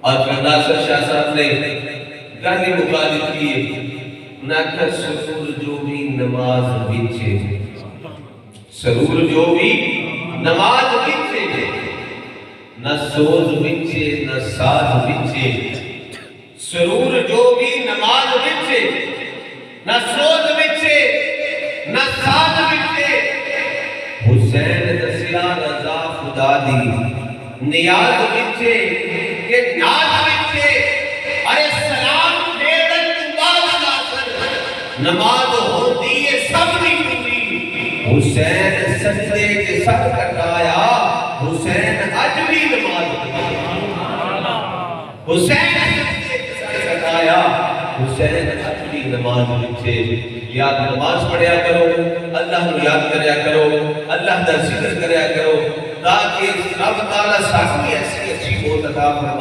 اور پھر ناصر شاہ صاحب نے گالی مخالف کی نہ کہ سرور جو بھی نماز بچے، سرور جو بھی نماز بچے، نہ سوز بچے نہ ساز بچے، سرور جو بھی نماز بچے، نہ سوز بچے نہ ساز بچے، حسین دسیا رضا خدا دی نیاز بچے کہ ناز بچے، ارے سلام دیدن تباز ناصر نماز ہوتی ہے سب بھی پوری، حسین سجدے کے سب کٹایا، حسین اج بھی نماز حسین سجدے کے سب کٹایا، حسین اج بھی نماز بچے۔ یاد نماز پڑھیا کرو، اللہ کو یاد کریا کرو، اللہ دا ذکر کریا کرو، تاکہ رب تعالیٰ ساتھ ایسی اچھی موت عطا فرمائے۔